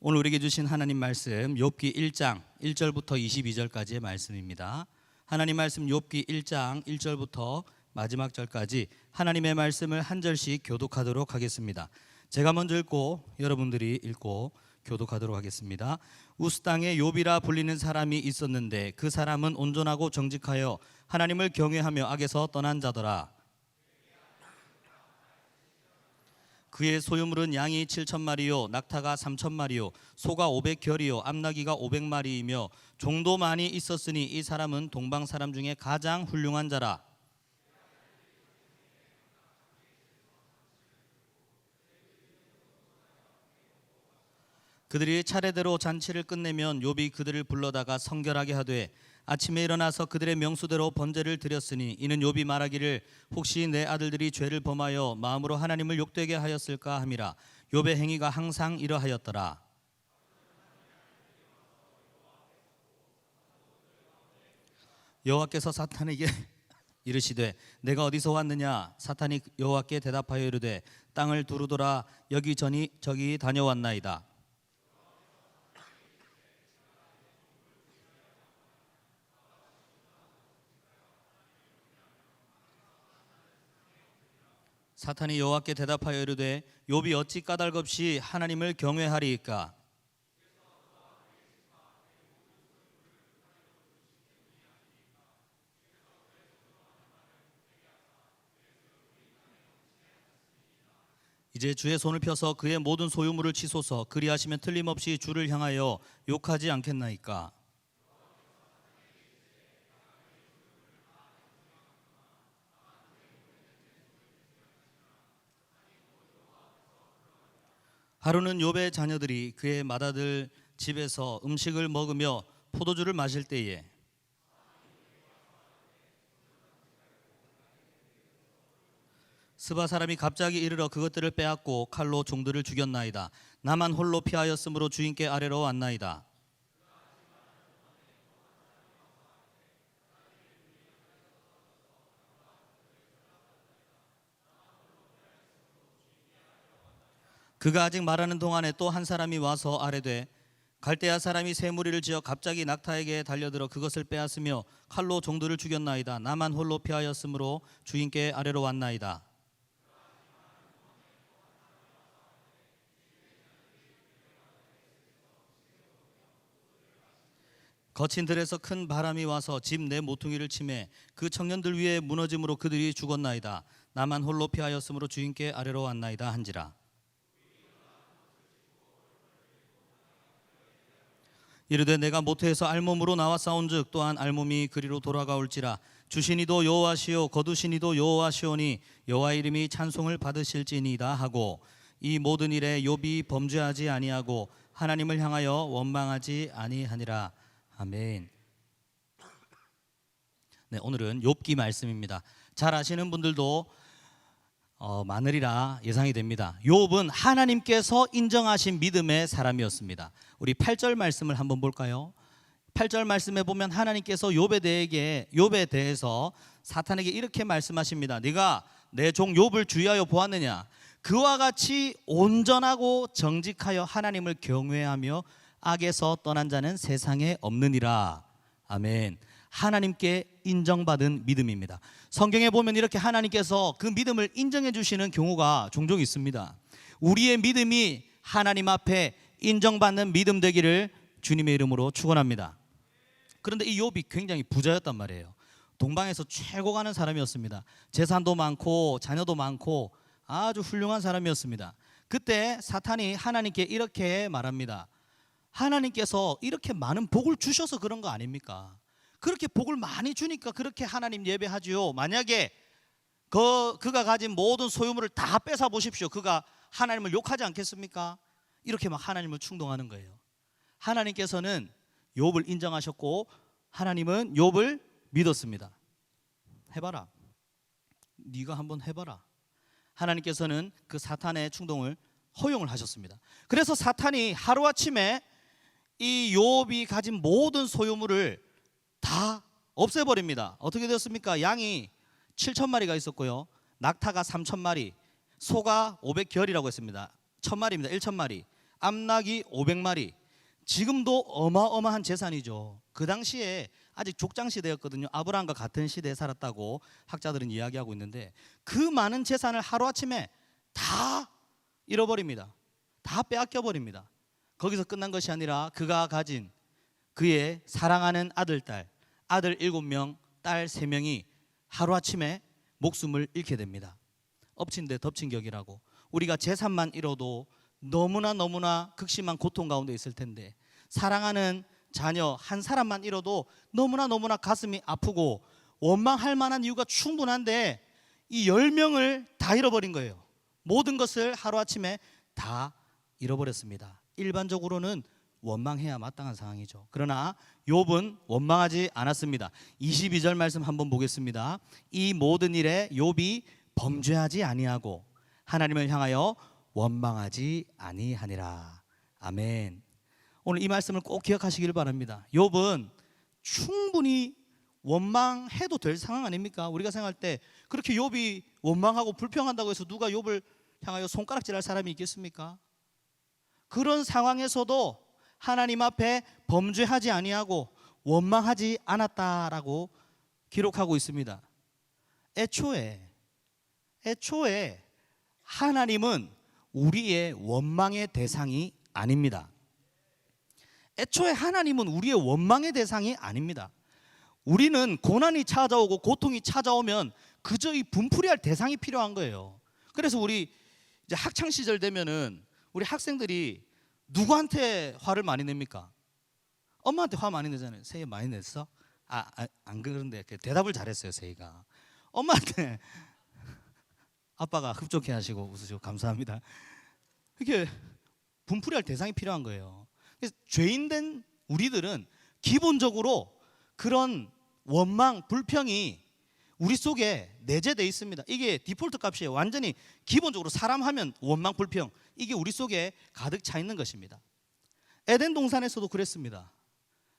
오늘 우리에게 주신 하나님 말씀 욥기 1장 1절부터 22절까지의 말씀입니다. 하나님 말씀 욥기 1장 1절부터 마지막 절까지 하나님의 말씀을 한 절씩 교독하도록 하겠습니다. 제가 먼저 읽고 여러분들이 읽고 교독하도록 하겠습니다. 우스 땅에 욥이라 불리는 사람이 있었는데 그 사람은 온전하고 정직하여 하나님을 경외하며 악에서 떠난 자더라. 그의 소유물은 양이 7,000마리요 낙타가 3,000마리요 소가 500결이요 암나귀가 500마리이며 종도 많이 있었으니 이 사람은 동방 사람 중에 가장 훌륭한 자라. 그들이 차례대로 잔치를 끝내면 욥이 그들을 불러다가 성결하게 하되 아침에 일어나서 그들의 명수대로 번제를 드렸으니 이는 욥이 말하기를 혹시 내 아들들이 죄를 범하여 마음으로 하나님을 욕되게 하였을까 함이라. 욥의 행위가 항상 이러하였더라. 여호와께서 사탄에게 이르시되 내가 어디서 왔느냐. 사탄이 여호와께 대답하여 이르되 땅을 두루돌아 여기저기 저기 다녀왔나이다. 사탄이 여호와께 대답하여 이르되 욥이 어찌 까닭없이 하나님을 경외하리이까. 이제 주의 손을 펴서 그의 모든 소유물을 치소서. 그리하시면 틀림없이 주를 향하여 욕하지 않겠나이까. 하루는 욥의 자녀들이 그의 맏아들 집에서 음식을 먹으며 포도주를 마실 때에 스바 사람이 갑자기 이르러 그것들을 빼앗고 칼로 종들을 죽였나이다. 나만 홀로 피하였으므로 주인께 아래로 왔나이다. 그가 아직 말하는 동안에 또 한 사람이 와서 아뢰되 갈대아 사람이 새 무리를 지어 갑자기 낙타에게 달려들어 그것을 빼앗으며 칼로 종들을 죽였나이다. 나만 홀로 피하였으므로 주인께 아래로 왔나이다. 거친 들에서 큰 바람이 와서 집 내 모퉁이를 치매 그 청년들 위에 무너짐으로 그들이 죽었나이다. 나만 홀로 피하였으므로 주인께 아래로 왔나이다 한지라. 이르되 내가 모태에서 알몸으로 나와 싸운즉 또한 알몸이 그리로 돌아가올지라. 주시니도 여호와시오 거두시니도 여호와시오니 여호와의 이름이 찬송을 받으실지니이다 하고 이 모든 일에 욥이 범죄하지 아니하고 하나님을 향하여 원망하지 아니하니라. 아멘. 네, 오늘은 욥기 말씀입니다. 잘 아시는 분들도 많으리라 예상이 됩니다. 욥은 하나님께서 인정하신 믿음의 사람이었습니다. 우리 8절 말씀을 한번 볼까요? 8절 말씀에 보면 하나님께서 욥에 대해서 사탄에게 이렇게 말씀하십니다. 네가 내 종 욥을 주의하여 보았느냐. 그와 같이 온전하고 정직하여 하나님을 경외하며 악에서 떠난 자는 세상에 없느니라. 아멘. 하나님께 인정받은 믿음입니다. 성경에 보면 이렇게 하나님께서 그 믿음을 인정해 주시는 경우가 종종 있습니다. 우리의 믿음이 하나님 앞에 인정받는 믿음 되기를 주님의 이름으로 축원합니다. 그런데 이 욥이 굉장히 부자였단 말이에요. 동방에서 최고 가는 사람이었습니다. 재산도 많고 자녀도 많고 아주 훌륭한 사람이었습니다. 그때 사탄이 하나님께 이렇게 말합니다. 하나님께서 이렇게 많은 복을 주셔서 그런 거 아닙니까? 그렇게 복을 많이 주니까 그렇게 하나님 예배하지요. 만약에 그가 가진 모든 소유물을 다 뺏어 보십시오. 그가 하나님을 욕하지 않겠습니까? 이렇게 막 하나님을 충동하는 거예요. 하나님께서는 욥을 인정하셨고 하나님은 욥을 믿었습니다. 해봐라. 네가 한번 해봐라. 하나님께서는 그 사탄의 충동을 허용을 하셨습니다. 그래서 사탄이 하루아침에 이 욥이 가진 모든 소유물을 다 없애버립니다. 어떻게 되었습니까? 양이 7,000마리가 있었고요, 낙타가 3,000마리, 소가 500결이라고 했습니다. 1,000마리입니다. 1,000마리. 암낙이 500마리. 지금도 어마어마한 재산이죠. 그 당시에 아직 족장 시대였거든요. 아브라함과 같은 시대에 살았다고 학자들은 이야기하고 있는데, 그 많은 재산을 하루아침에 다 잃어버립니다. 다 빼앗겨 버립니다. 거기서 끝난 것이 아니라 그가 가진 그의 사랑하는 아들 7명, 딸 3명이 하루아침에 목숨을 잃게 됩니다. 엎친 데 덮친 격이라고. 우리가 재산만 잃어도 너무나 극심한 고통 가운데 있을 텐데, 사랑하는 자녀 한 사람만 잃어도 너무나 가슴이 아프고 원망할 만한 이유가 충분한데, 이 10명을 다 잃어버린 거예요. 모든 것을 하루아침에 다 잃어버렸습니다. 일반적으로는 원망해야 마땅한 상황이죠. 그러나 욥은 원망하지 않았습니다. 22절 말씀 한번 보겠습니다. 이 모든 일에 욥이 범죄하지 아니하고 하나님을 향하여 원망하지 아니하니라. 아멘. 오늘 이 말씀을 꼭 기억하시길 바랍니다. 욥은 충분히 원망해도 될 상황 아닙니까? 우리가 생각할 때 그렇게 욥이 원망하고 불평한다고 해서 누가 욥을 향하여 손가락질할 사람이 있겠습니까? 그런 상황에서도 하나님 앞에 범죄하지 아니하고 원망하지 않았다라고 기록하고 있습니다. 애초에 하나님은 우리의 원망의 대상이 아닙니다. 애초에 하나님은 우리의 원망의 대상이 아닙니다. 우리는 고난이 찾아오고 고통이 찾아오면 그저 이 분풀이할 대상이 필요한 거예요. 그래서 우리 이제 학창 시절 되면은 우리 학생들이 누구한테 화를 많이 냅니까? 엄마한테 화 많이 내잖아요. 세희 많이 냈어? 안 그런데 대답을 잘했어요, 세희가. 엄마한테 아빠가 흡족해 하시고 웃으시고 감사합니다. 이렇게 분풀이할 대상이 필요한 거예요. 그래서 죄인된 우리들은 기본적으로 그런 원망, 불평이 우리 속에 내재되어 있습니다. 이게 디폴트 값이에요. 완전히 기본적으로 사람 하면 원망, 불평, 이게 우리 속에 가득 차 있는 것입니다. 에덴 동산에서도 그랬습니다.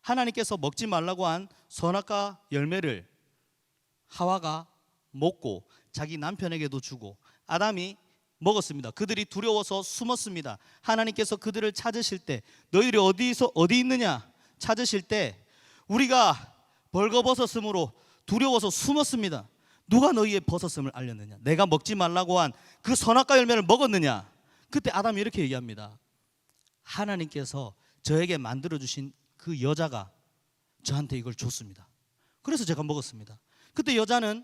하나님께서 먹지 말라고 한 선악과 열매를 하와가 먹고 자기 남편에게도 주고 아담이 먹었습니다. 그들이 두려워서 숨었습니다. 하나님께서 그들을 찾으실 때, 너희들이 어디 있느냐 찾으실 때 우리가 벌거벗었으므로 두려워서 숨었습니다. 누가 너희의 벗었음을 알렸느냐? 내가 먹지 말라고 한 그 선악과 열매를 먹었느냐? 그때 아담이 이렇게 얘기합니다. 하나님께서 저에게 만들어주신 그 여자가 저한테 이걸 줬습니다. 그래서 제가 먹었습니다. 그때 여자는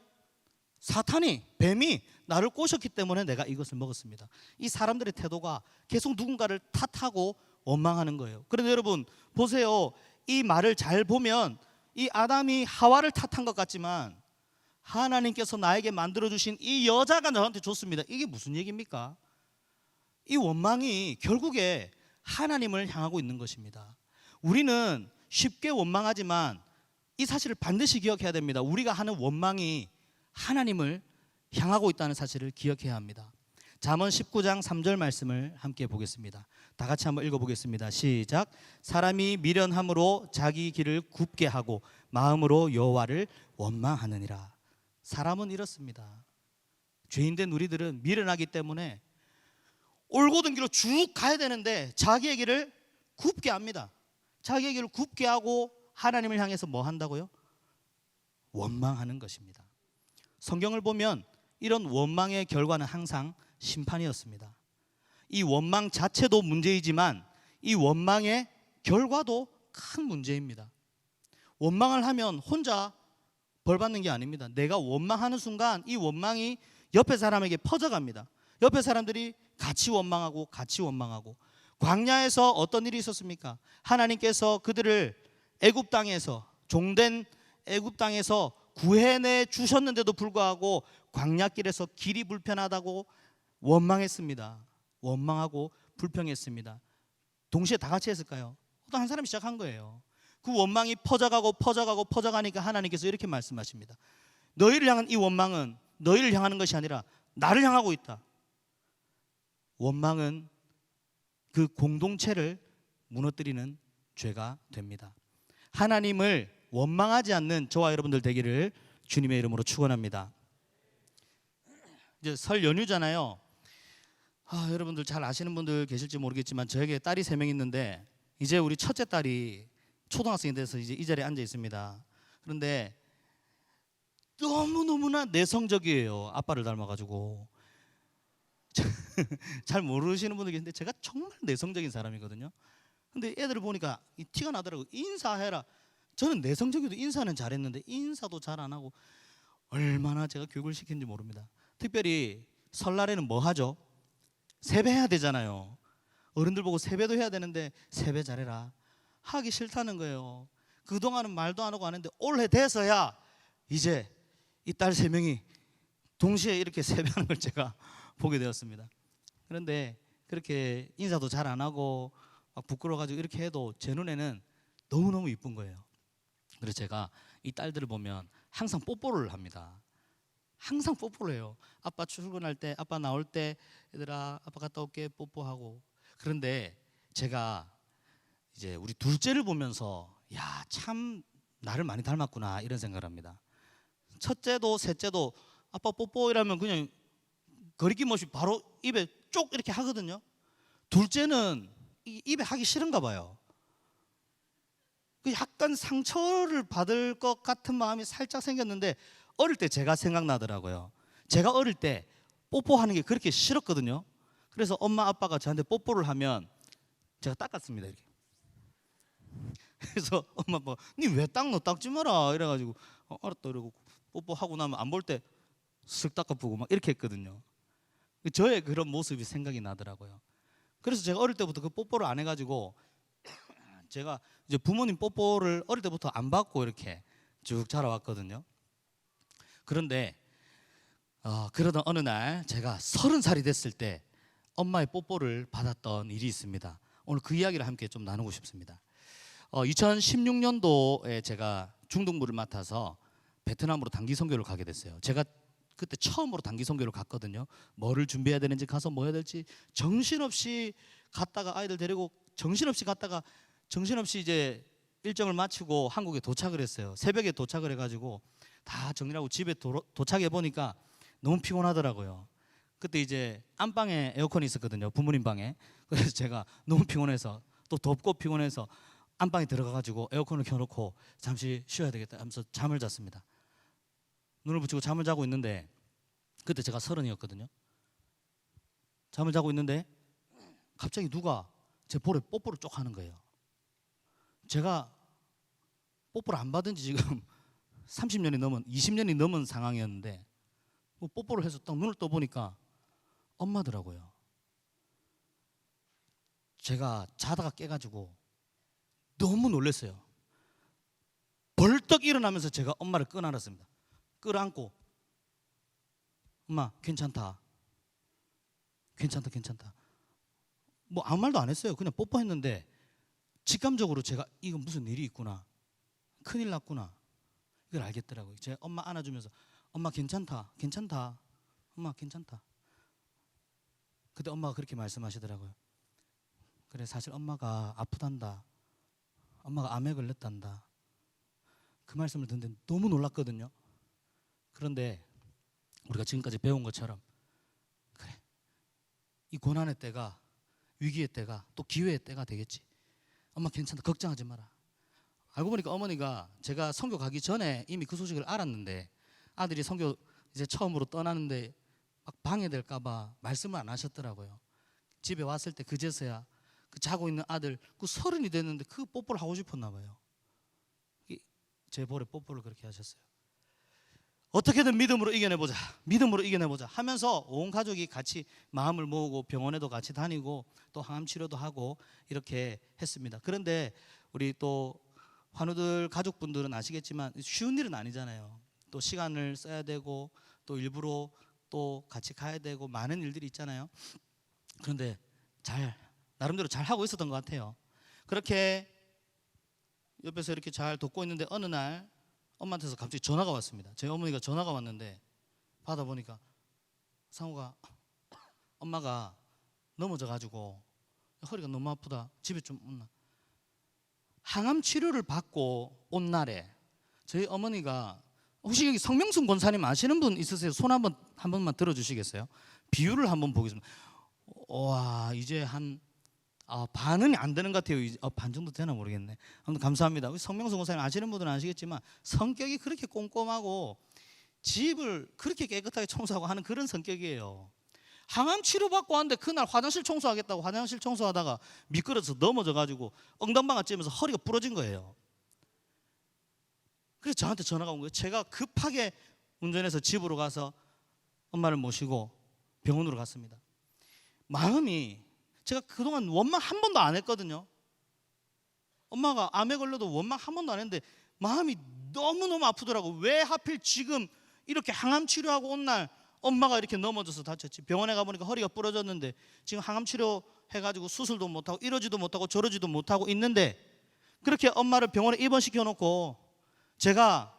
사탄이, 뱀이 나를 꼬셨기 때문에 내가 이것을 먹었습니다. 이 사람들의 태도가 계속 누군가를 탓하고 원망하는 거예요. 그런데 여러분 보세요. 이 말을 잘 보면 이 아담이 하와를 탓한 것 같지만 하나님께서 나에게 만들어주신 이 여자가 저한테 줬습니다. 이게 무슨 얘기입니까? 이 원망이 결국에 하나님을 향하고 있는 것입니다. 우리는 쉽게 원망하지만 이 사실을 반드시 기억해야 됩니다. 우리가 하는 원망이 하나님을 향하고 있다는 사실을 기억해야 합니다. 잠언 19장 3절 말씀을 함께 보겠습니다. 다 같이 한번 읽어보겠습니다. 시작. 사람이 미련함으로 자기 길을 굽게 하고 마음으로 여호와를 원망하느니라. 사람은 이렇습니다. 죄인된 우리들은 미련하기 때문에 올곧은 길로 쭉 가야 되는데 자기의 길을 굽게 합니다. 자기의 길을 굽게 하고 하나님을 향해서 뭐 한다고요? 원망하는 것입니다. 성경을 보면 이런 원망의 결과는 항상 심판이었습니다. 이 원망 자체도 문제이지만 이 원망의 결과도 큰 문제입니다. 원망을 하면 혼자 벌 받는 게 아닙니다. 내가 원망하는 순간 이 원망이 옆에 사람에게 퍼져갑니다. 옆에 사람들이 같이 원망하고 광야에서 어떤 일이 있었습니까? 하나님께서 그들을 애굽 땅에서 종된 애굽 땅에서 구해내 주셨는데도 불구하고 광야길에서 길이 불편하다고 원망했습니다. 원망하고 불평했습니다. 동시에 다 같이 했을까요? 어떤 한 사람이 시작한 거예요. 그 원망이 퍼져가니까 하나님께서 이렇게 말씀하십니다. 너희를 향한 이 원망은 너희를 향하는 것이 아니라 나를 향하고 있다. 원망은 그 공동체를 무너뜨리는 죄가 됩니다. 하나님을 원망하지 않는 저와 여러분들 되기를 주님의 이름으로 축원합니다. 이제 설 연휴잖아요. 여러분들 잘 아시는 분들 계실지 모르겠지만 저에게 딸이 3명 있는데 이제 우리 첫째 딸이 초등학생이 돼서 이제 이 자리에 앉아 있습니다. 그런데 너무너무나 내성적이에요. 아빠를 닮아가지고. 잘 모르시는 분들 계신데 제가 정말 내성적인 사람이거든요. 근데 애들을 보니까 이 티가 나더라고요. 인사해라. 저는 내성적이도 인사는 잘했는데 인사도 잘 안 하고 얼마나 제가 교육을 시켰는지 모릅니다. 특별히 설날에는 뭐 하죠? 세배해야 되잖아요. 어른들 보고 세배도 해야 되는데 세배 잘해라. 하기 싫다는 거예요. 그동안은 말도 안 하고 하는데 올해 돼서야 이제 이 딸 3명이 동시에 이렇게 세배하는 걸 제가 보게 되었습니다. 그런데 그렇게 인사도 잘 안 하고 막 부끄러워가지고 이렇게 해도 제 눈에는 너무너무 이쁜 거예요. 그래서 제가 이 딸들을 보면 항상 뽀뽀를 합니다. 항상 뽀뽀를 해요. 아빠 출근할 때, 아빠 나올 때 얘들아 아빠 갔다 올게 뽀뽀하고. 그런데 제가 이제 우리 둘째를 보면서 야, 참 나를 많이 닮았구나 이런 생각을 합니다. 첫째도 셋째도 아빠 뽀뽀 이러면 그냥 거리낌 없이 바로 입에 쪽 이렇게 하거든요. 둘째는 입에 하기 싫은가 봐요. 약간 상처를 받을 것 같은 마음이 살짝 생겼는데 어릴 때 제가 생각나더라고요. 제가 어릴 때 뽀뽀하는 게 그렇게 싫었거든요. 그래서 엄마 아빠가 저한테 뽀뽀를 하면 제가 닦았습니다. 이렇게. 그래서 엄마 아빠가 니 왜 닦노? 닦지 마라 이래가지고 알았다 이러고 뽀뽀하고 나면 안 볼 때 쓱 닦아보고 막 이렇게 했거든요. 저의 그런 모습이 생각이 나더라고요. 그래서 제가 어릴 때부터 그 뽀뽀를 안 해가지고 제가 이제 부모님 뽀뽀를 어릴 때부터 안 받고 이렇게 쭉 자라왔거든요. 그런데 그러던 어느 날 제가 30살이 됐을 때 엄마의 뽀뽀를 받았던 일이 있습니다. 오늘 그 이야기를 함께 좀 나누고 싶습니다. 2016년도에 제가 중등부를 맡아서 베트남으로 단기 선교를 가게 됐어요. 제가 그때 처음으로 단기 선교를 갔거든요. 뭐를 준비해야 되는지 가서 뭐 해야 될지 정신없이 갔다가 아이들 데리고 정신없이 갔다가 정신없이 이제 일정을 마치고 한국에 도착을 했어요. 새벽에 도착을 해가지고 다 정리하고 집에 도착해 보니까 너무 피곤하더라고요. 그때 이제 안방에 에어컨이 있었거든요. 부모님 방에. 그래서 제가 너무 피곤해서 또 덥고 피곤해서 안방에 들어가가지고 에어컨을 켜놓고 잠시 쉬어야 되겠다 하면서 잠을 잤습니다. 눈을 붙이고 잠을 자고 있는데 그때 제가 30이었거든요. 잠을 자고 있는데 갑자기 누가 제 볼에 뽀뽀를 쪽 하는 거예요. 제가 뽀뽀를 안 받은 지 지금 30년이 넘은 20년이 넘은 상황이었는데 뭐 뽀뽀를 해서 딱 눈을 떠보니까 엄마더라고요. 제가 자다가 깨가지고 너무 놀랐어요. 벌떡 일어나면서 제가 엄마를 끌어안았습니다. 끌어안고 엄마 괜찮다 괜찮다 뭐 아무 말도 안 했어요. 그냥 뽀뽀했는데 직감적으로 제가 이거 무슨 일이 있구나, 큰일 났구나 이걸 알겠더라고요. 제가 엄마 안아주면서 엄마 괜찮다 엄마 괜찮다. 그때 엄마가 그렇게 말씀하시더라고요. 그래 사실 엄마가 아프단다, 엄마가 암에 걸렸단다. 그 말씀을 듣는데 너무 놀랐거든요. 그런데 우리가 지금까지 배운 것처럼 그래 이 고난의 때가 위기의 때가 또 기회의 때가 되겠지. 엄마 괜찮다 걱정하지 마라. 알고 보니까 어머니가 제가 선교 가기 전에 이미 그 소식을 알았는데 아들이 선교 이제 처음으로 떠나는데 막 방해될까 봐 말씀을 안 하셨더라고요. 집에 왔을 때 그제서야 그 자고 있는 아들 그 30이 됐는데 그 뽀뽀를 하고 싶었나 봐요. 제 볼에 뽀뽀를 그렇게 하셨어요. 어떻게든 믿음으로 이겨내보자 하면서 온 가족이 같이 마음을 모으고 병원에도 같이 다니고 또 항암 치료도 하고 이렇게 했습니다. 그런데 우리 또 환우들 가족분들은 아시겠지만 쉬운 일은 아니잖아요. 또 시간을 써야 되고 또 일부러 또 같이 가야 되고 많은 일들이 있잖아요. 그런데 나름대로 잘 하고 있었던 것 같아요. 그렇게 옆에서 이렇게 잘 돕고 있는데 어느 날 엄마한테서 갑자기 전화가 왔습니다. 제 어머니가 전화가 왔는데 받아보니까 상우가 엄마가 넘어져가지고 허리가 너무 아프다, 집에 좀 온나. 항암 치료를 받고 온 날에 저희 어머니가 혹시 여기 성명순 권사님 아시는 분 있으세요? 손 한 번만 들어주시겠어요? 비유를 한번 보겠습니다. 와, 이제 한 반은 안 되는 것 같아요. 반 정도 되나 모르겠네. 아무튼 감사합니다. 우리 성명수 목사님 아시는 분들은 아시겠지만 성격이 그렇게 꼼꼼하고 집을 그렇게 깨끗하게 청소하고 하는 그런 성격이에요. 항암 치료받고 왔는데 그날 화장실 청소하겠다고 화장실 청소하다가 미끄러져서 넘어져가지고 엉덩방아 찌면서 허리가 부러진 거예요. 그래서 저한테 전화가 온 거예요. 제가 급하게 운전해서 집으로 가서 엄마를 모시고 병원으로 갔습니다. 마음이, 제가 그동안 원망 한 번도 안 했거든요. 엄마가 암에 걸려도 원망 한 번도 안 했는데 마음이 너무너무 아프더라고. 왜 하필 지금 이렇게 항암 치료하고 온 날 엄마가 이렇게 넘어져서 다쳤지. 병원에 가보니까 허리가 부러졌는데 지금 항암 치료 해가지고 수술도 못하고 이러지도 못하고 저러지도 못하고 있는데, 그렇게 엄마를 병원에 입원시켜 놓고 제가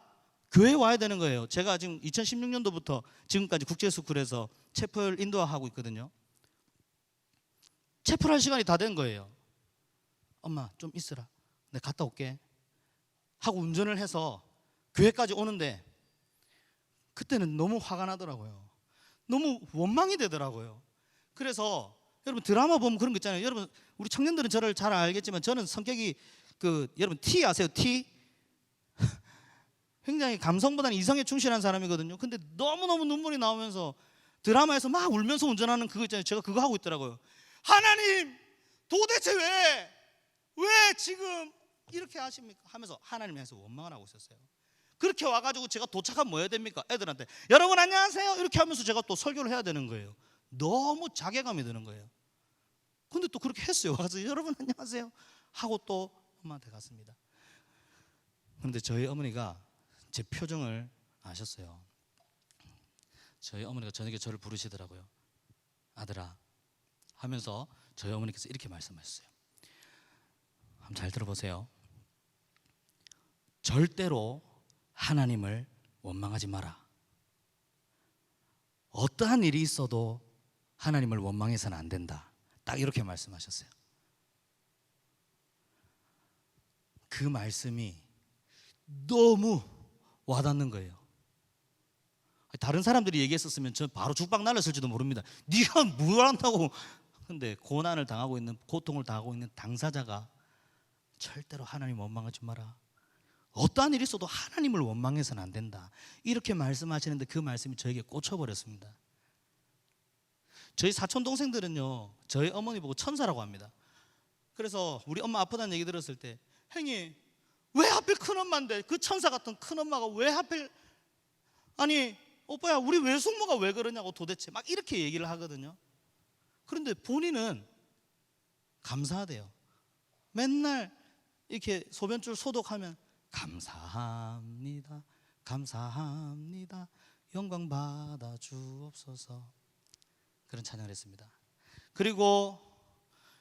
교회에 와야 되는 거예요. 제가 지금 2016년도부터 지금까지 국제스쿨에서 채플 인도하고 있거든요. 채플할 시간이 다 된 거예요. 엄마 좀 있으라, 내가 갔다 올게 하고 운전을 해서 교회까지 오는데 그때는 너무 화가 나더라고요. 너무 원망이 되더라고요. 그래서 여러분 드라마 보면 그런 거 있잖아요. 여러분 우리 청년들은 저를 잘 알겠지만 저는 성격이 여러분 T 아세요? T? 굉장히 감성보다는 이성에 충실한 사람이거든요. 근데 너무너무 눈물이 나오면서 드라마에서 막 울면서 운전하는 그거 있잖아요. 제가 그거 하고 있더라고요. 하나님 도대체 왜 지금 이렇게 하십니까? 하면서 하나님 향해서 원망을 하고 있었어요. 그렇게 와가지고 제가 도착하면 뭐 해야 됩니까? 애들한테 여러분 안녕하세요 이렇게 하면서 제가 또 설교를 해야 되는 거예요. 너무 자괴감이 드는 거예요. 근데 또 그렇게 했어요. 와서 여러분 안녕하세요 하고 또 엄마한테 갔습니다. 그런데 저희 어머니가 제 표정을 아셨어요. 저희 어머니가 저녁에 저를 부르시더라고요. 아들아 하면서 저희 어머니께서 이렇게 말씀하셨어요. 한번 잘 들어보세요. 절대로 하나님을 원망하지 마라. 어떠한 일이 있어도 하나님을 원망해서는 안 된다. 딱 이렇게 말씀하셨어요. 그 말씀이 너무 와닿는 거예요. 다른 사람들이 얘기했었으면 저 바로 죽박 날렸을지도 모릅니다. 네가 뭘 한다고. 근데 고난을 당하고 있는, 고통을 당하고 있는 당사자가 절대로 하나님 원망하지 마라. 어떠한 일이 있어도 하나님을 원망해서는 안 된다. 이렇게 말씀하시는데 그 말씀이 저에게 꽂혀버렸습니다. 저희 사촌 동생들은요 저희 어머니 보고 천사라고 합니다. 그래서 우리 엄마 아프다는 얘기 들었을 때 형님 왜 하필 큰엄마인데 그 천사 같은 큰엄마가 왜 하필, 아니 오빠야 우리 외숙모가 왜 그러냐고 도대체 막 이렇게 얘기를 하거든요. 그런데 본인은 감사하대요. 맨날 이렇게 소변줄 소독하면 감사합니다 감사합니다 영광 받아 주옵소서, 그런 찬양을 했습니다. 그리고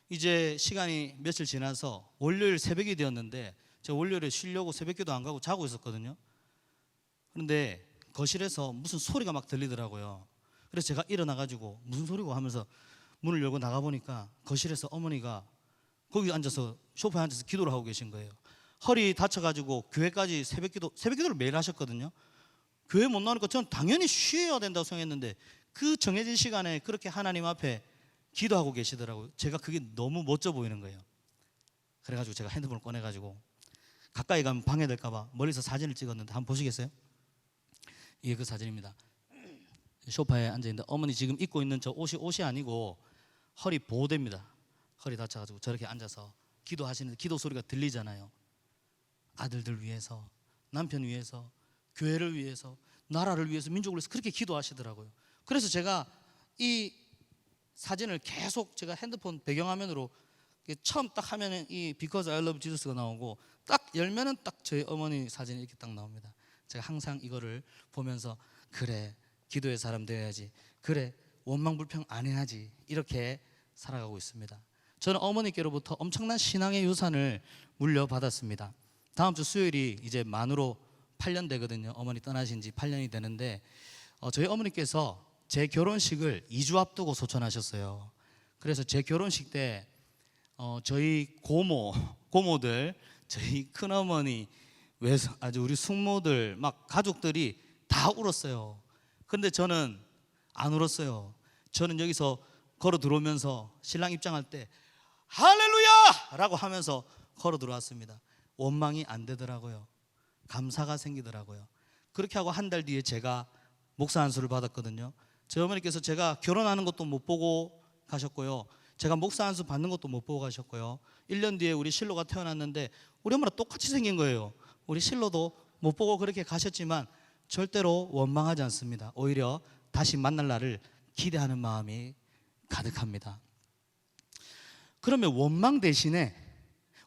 이제 시간이 며칠 지나서 월요일 새벽이 되었는데 제가 월요일에 쉬려고 새벽기도 안 가고 자고 있었거든요. 그런데 거실에서 무슨 소리가 막 들리더라고요. 그래서 제가 일어나가지고 무슨 소리고 하면서 문을 열고 나가보니까 거실에서 어머니가 거기 앉아서 소파에 앉아서 기도를 하고 계신 거예요. 허리 다쳐가지고 교회까지 새벽기도를 매일 하셨거든요. 교회 못 나오니까 저는 당연히 쉬어야 된다고 생각했는데 그 정해진 시간에 그렇게 하나님 앞에 기도하고 계시더라고요. 제가 그게 너무 멋져 보이는 거예요. 그래가지고 제가 핸드폰을 꺼내가지고 가까이 가면 방해될까 봐 멀리서 사진을 찍었는데 한번 보시겠어요? 이게 그 사진입니다. 소파에 앉아있는데 어머니 지금 입고 있는 저 옷이 아니고 허리 보호대입니다. 허리 다쳐가지고 저렇게 앉아서 기도하시는데 기도 소리가 들리잖아요. 아들들 위해서, 남편 위해서, 교회를 위해서, 나라를 위해서, 민족을 위해서 그렇게 기도하시더라고요. 그래서 제가 이 사진을 계속 제가 핸드폰 배경화면으로 처음 딱 하면은 이 Because I Love Jesus가 나오고 딱 열면은 딱 저희 어머니 사진이 이렇게 딱 나옵니다. 제가 항상 이거를 보면서 그래 기도의 사람 되어야지, 그래 원망 불평 안 해야지, 이렇게 살아가고 있습니다. 저는 어머니께로부터 엄청난 신앙의 유산을 물려받았습니다. 다음 주 수요일이 이제 만으로 8년 되거든요. 어머니 떠나신 지 8년이 되는데 저희 어머니께서 제 결혼식을 2주 앞두고 소천하셨어요. 그래서 제 결혼식 때 저희 고모들, 저희 큰어머니, 아주 우리 숙모들 막 가족들이 다 울었어요. 근데 저는 안 울었어요. 저는 여기서 걸어 들어오면서 신랑 입장할 때 할렐루야! 라고 하면서 걸어 들어왔습니다. 원망이 안 되더라고요. 감사가 생기더라고요. 그렇게 하고 한 달 뒤에 제가 목사 안수를 받았거든요. 제 어머니께서 제가 결혼하는 것도 못 보고 가셨고요, 제가 목사 안수 받는 것도 못 보고 가셨고요, 1년 뒤에 우리 실로가 태어났는데 우리 엄마랑 똑같이 생긴 거예요. 우리 실로도 못 보고 그렇게 가셨지만 절대로 원망하지 않습니다. 오히려 다시 만날 날을 기대하는 마음이 가득합니다. 그러면 원망 대신에,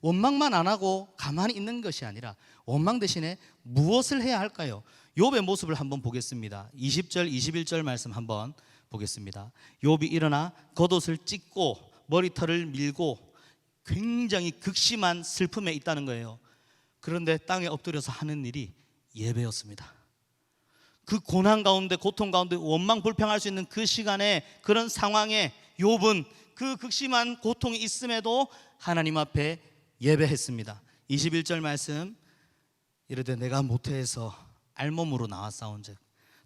원망만 안 하고 가만히 있는 것이 아니라 원망 대신에 무엇을 해야 할까요? 욥의 모습을 한번 보겠습니다. 20절 21절 말씀 한번 보겠습니다. 욥이 일어나 겉옷을 찢고 머리털을 밀고 굉장히 극심한 슬픔에 있다는 거예요. 그런데 땅에 엎드려서 하는 일이 예배였습니다. 그 고난 가운데, 고통 가운데, 원망 불평할 수 있는 그 시간에, 그런 상황에 욥은 그 극심한 고통이 있음에도 하나님 앞에 예배했습니다. 21절 말씀, 이르되 내가 모태에서 알몸으로 나왔사온즉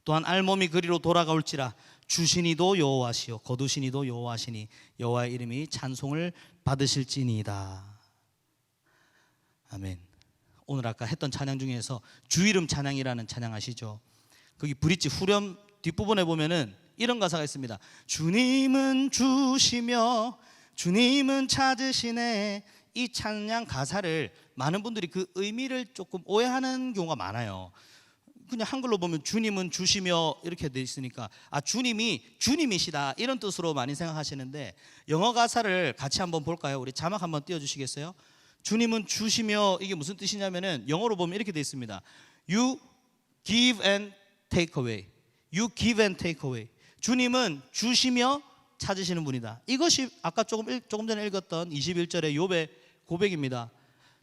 또한 알몸이 그리로 돌아가올지라 주시니도 여호와시요 거두시니도 여호와시니 여호와의 이름이 찬송을 받으실지니이다. 아멘. 오늘 아까 했던 찬양 중에서 주 이름 찬양이라는 찬양 아시죠? 거기 브릿지 후렴 뒷부분에 보면은 이런 가사가 있습니다. 주님은 주시며 주님은 찾으시네. 이 찬양 가사를 많은 분들이 그 의미를 조금 오해하는 경우가 많아요. 그냥 한글로 보면 주님은 주시며 이렇게 돼 있으니까 주님이 주님이시다 이런 뜻으로 많이 생각하시는데, 영어 가사를 같이 한번 볼까요? 우리 자막 한번 띄워주시겠어요? 주님은 주시며 이게 무슨 뜻이냐면은 영어로 보면 이렇게 돼 있습니다. You give and take away. You give and take away. 주님은 주시며 찾으시는 분이다. 이것이 아까 조금 전에 읽었던 21절의 욥의 고백입니다.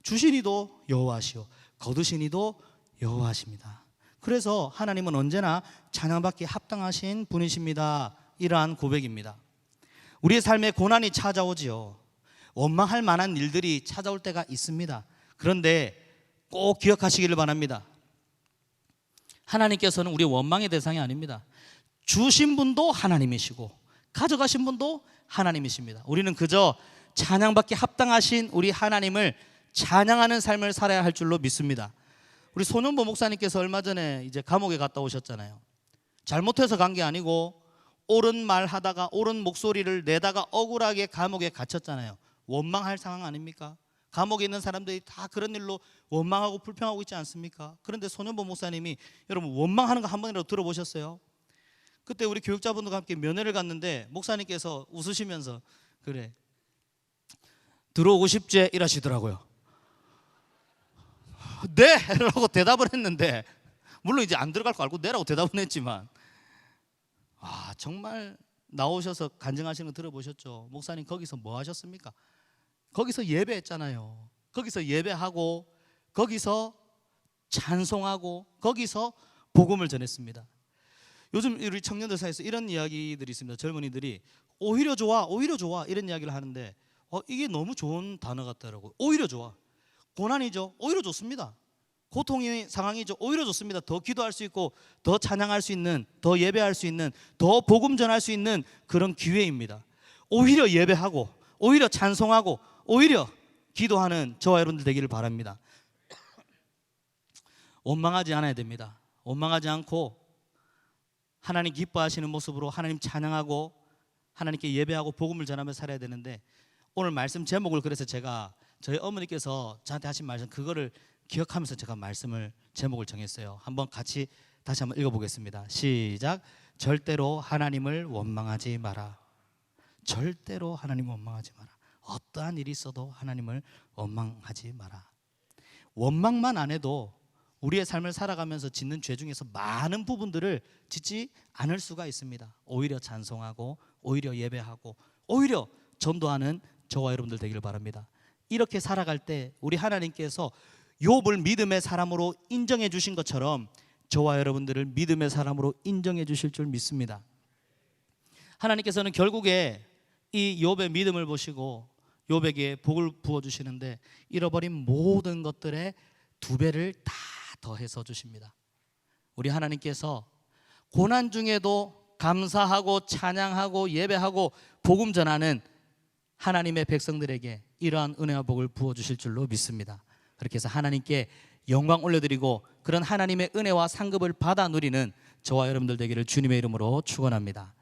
주시니도 여호와시오 거두시니도 여호와십니다. 그래서 하나님은 언제나 찬양받기 합당하신 분이십니다. 이러한 고백입니다. 우리의 삶에 고난이 찾아오지요. 원망할 만한 일들이 찾아올 때가 있습니다. 그런데 꼭 기억하시기를 바랍니다. 하나님께서는 우리 원망의 대상이 아닙니다. 주신 분도 하나님이시고 가져가신 분도 하나님이십니다. 우리는 그저 찬양받기 합당하신 우리 하나님을 찬양하는 삶을 살아야 할 줄로 믿습니다. 우리 손현보 목사님께서 얼마 전에 이제 감옥에 갔다 오셨잖아요. 잘못해서 간 게 아니고 옳은 말 하다가 옳은 목소리를 내다가 억울하게 감옥에 갇혔잖아요. 원망할 상황 아닙니까? 감옥에 있는 사람들이 다 그런 일로 원망하고 불평하고 있지 않습니까? 그런데 손현보 목사님이, 여러분 원망하는 거 한 번이라도 들어보셨어요? 그때 우리 교육자분들과 함께 면회를 갔는데 목사님께서 웃으시면서 그래 들어오고 싶지? 이러시더라고요. 네! 라고 대답을 했는데, 물론 이제 안 들어갈 거 알고 네라고 대답은 했지만 정말 나오셔서 간증하시는 거 들어보셨죠? 목사님 거기서 뭐 하셨습니까? 거기서 예배했잖아요. 거기서 예배하고 거기서 찬송하고 거기서 복음을 전했습니다. 요즘 우리 청년들 사이에서 이런 이야기들이 있습니다. 젊은이들이 오히려 좋아 오히려 좋아 이런 이야기를 하는데 이게 너무 좋은 단어 같더라고요. 오히려 좋아. 고난이죠? 오히려 좋습니다. 고통의 상황이죠? 오히려 좋습니다. 더 기도할 수 있고 더 찬양할 수 있는, 더 예배할 수 있는, 더 복음 전할 수 있는 그런 기회입니다. 오히려 예배하고 오히려 찬송하고 오히려 기도하는 저와 여러분들 되기를 바랍니다. 원망하지 않아야 됩니다. 원망하지 않고 하나님 기뻐하시는 모습으로 하나님 찬양하고 하나님께 예배하고 복음을 전하며 살아야 되는데, 오늘 말씀 제목을 그래서 제가 저희 어머니께서 저한테 하신 말씀 그거를 기억하면서 제가 말씀을 제목을 정했어요. 한번 같이 다시 한번 읽어보겠습니다. 시작. 절대로 하나님을 원망하지 마라. 절대로 하나님을 원망하지 마라. 어떠한 일이 있어도 하나님을 원망하지 마라. 원망만 안 해도 우리의 삶을 살아가면서 짓는 죄 중에서 많은 부분들을 짓지 않을 수가 있습니다. 오히려 찬송하고 오히려 예배하고 오히려 전도하는 저와 여러분들 되기를 바랍니다. 이렇게 살아갈 때 우리 하나님께서 욥을 믿음의 사람으로 인정해 주신 것처럼 저와 여러분들을 믿음의 사람으로 인정해 주실 줄 믿습니다. 하나님께서는 결국에 이 욥의 믿음을 보시고 욥에게 복을 부어 주시는데, 잃어버린 모든 것들의 2배를 다 더해서 주십니다. 우리 하나님께서 고난 중에도 감사하고 찬양하고 예배하고 복음 전하는 하나님의 백성들에게 이러한 은혜와 복을 부어주실 줄로 믿습니다. 그렇게 해서 하나님께 영광 올려드리고 그런 하나님의 은혜와 상급을 받아 누리는 저와 여러분들 되기를 주님의 이름으로 축원합니다.